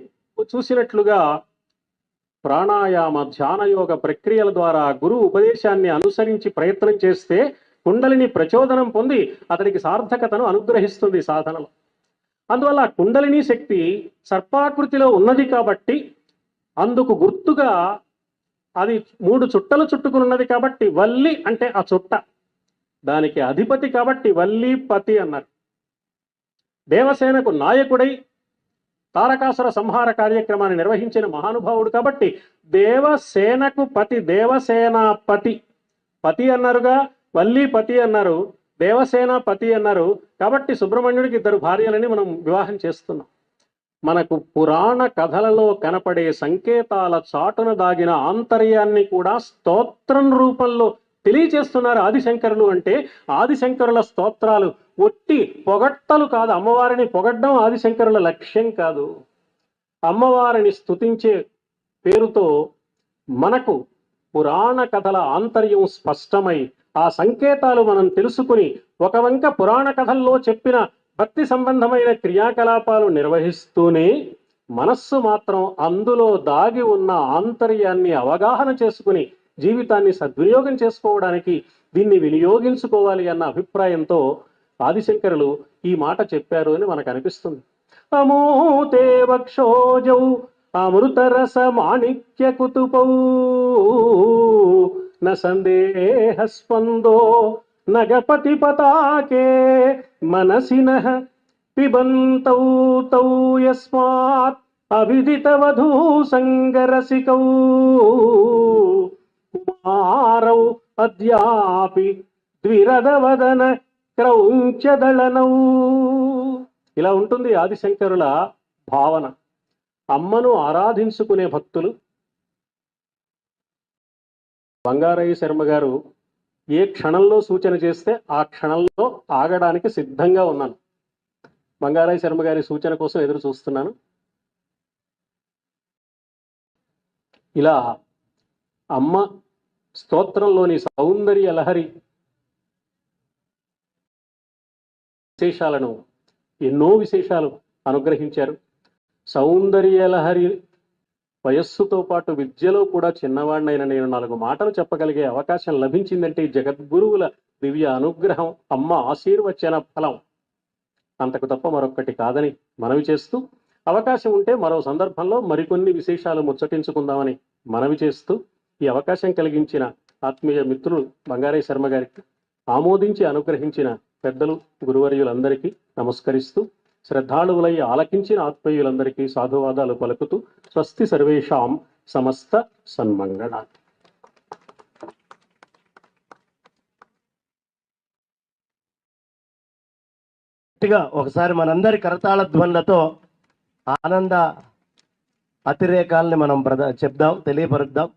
చూసినట్లుగా ప్రాణాయామ ధ్యానయోగ ప్రక్రియల ద్వారా గురువు ఉపదేశాన్ని అనుసరించి ప్రయత్నం చేస్తే కుండలిని ప్రచోదనం పొంది అతడికి సార్థకతను అనుగ్రహిస్తుంది సాధనలో. అందువల్ల కుండలిని శక్తి సర్పాకృతిలో ఉన్నది కాబట్టి అందుకు గుర్తుగా అది 3 చుట్టలు చుట్టుకుని ఉన్నది కాబట్టి వల్లి అంటే ఆ చుట్ట, దానికి అధిపతి కాబట్టి వల్లీపతి అన్నారు. దేవసేనకు నాయకుడై తారకాసుర సంహార కార్యక్రమాన్ని నిర్వహించిన మహానుభావుడు కాబట్టి దేవసేనకు పతి, దేవసేనాపతి. పతి అన్నారుగా, వల్లీపతి అన్నారు, దేవసేనాపతి అన్నారు. కాబట్టి సుబ్రహ్మణ్యుడికి 2 భార్యలని మనం వివాహం చేస్తున్నాం. మనకు పురాణ కథలలో కనపడే సంకేతాల చాటున దాగిన ఆంతర్యాన్ని కూడా స్తోత్రం రూపంలో తెలియచేస్తున్నారు ఆదిశంకరులు. అంటే ఆదిశంకరుల స్తోత్రాలు ఒట్టి పొగట్టలు కాదు. అమ్మవారిని పొగడ్డం ఆదిశంకరుల లక్ష్యం కాదు. అమ్మవారిని స్తుతించే పేరుతో మనకు పురాణ కథల ఆంతర్యం స్పష్టమై ఆ సంకేతాలు మనం తెలుసుకుని ఒక వంక పురాణ కథల్లో చెప్పిన భక్తి సంబంధమైన క్రియాకలాపాలు నిర్వహిస్తూనే మనస్సు మాత్రం అందులో దాగి ఉన్న ఆంతర్యాన్ని అవగాహన చేసుకుని జీవితాన్ని సద్వినియోగం చేసుకోవడానికి దీన్ని వినియోగించుకోవాలి అన్న అభిప్రాయంతో ఆదిశంకరులు ఈ మాట చెప్పారు అని మనకు అనిపిస్తుంది. అమూతే వక్షోజౌ అమృతరస మాణిక్య కుతుపౌ న సందేహస్పందో నగపతి పతాకే మనసినః పిబంతౌ తౌ యస్మాత్ అవిదితవధూ సంగరసికౌ కుమారౌ అద్యాపి ద్విరదవదన క్రౌంచదళనౌ. ఇలా ఉంటుంది ఆదిశంకరుల భావన. అమ్మను ఆరాధించుకునే భక్తులు. బంగారయ్య శర్మ గారు ఏ క్షణంలో సూచన చేస్తే ఆ క్షణంలో ఆగడానికి సిద్ధంగా ఉన్నాను. బంగారయ్య శర్మ గారి సూచన కోసం ఎదురు చూస్తున్నాను. ఇలా అమ్మ స్తోత్రంలోని సౌందర్య లహరి విశేషాలను, ఎన్నో విశేషాలు అనుగ్రహించారు. సౌందర్య లహరి వయస్సుతో పాటు విద్యలో కూడా చిన్నవాడినైన నేను 4 మాటలు చెప్పగలిగే అవకాశం లభించిందంటే జగద్గురువుల దివ్య అనుగ్రహం, అమ్మ ఆశీర్వచన ఫలం, అంతకు తప్ప మరొక్కటి కాదని మనవి చేస్తూ, అవకాశం ఉంటే మరో సందర్భంలో మరికొన్ని విశేషాలు ముచ్చటించుకుందామని మనవి చేస్తూ, ఈ అవకాశం కలిగించిన ఆత్మీయ మిత్రులు బంగారయ్య శర్మ గారికి, ఆమోదించి అనుగ్రహించిన పెద్దలు గురువర్యులందరికీ నమస్కరిస్తూ, శ్రద్ధాళువులై ఆలకించిన ఆత్మీయులందరికీ సాధువాదాలు పలుకుతూ, స్వస్తి సర్వేషాం సమస్త సన్మంగళ. ఒకసారి మనందరి కరతాళ ధ్వనులతో ఆనంద అతిరేకాలని మనం చెప్దాం, తెలియపరుద్దాం.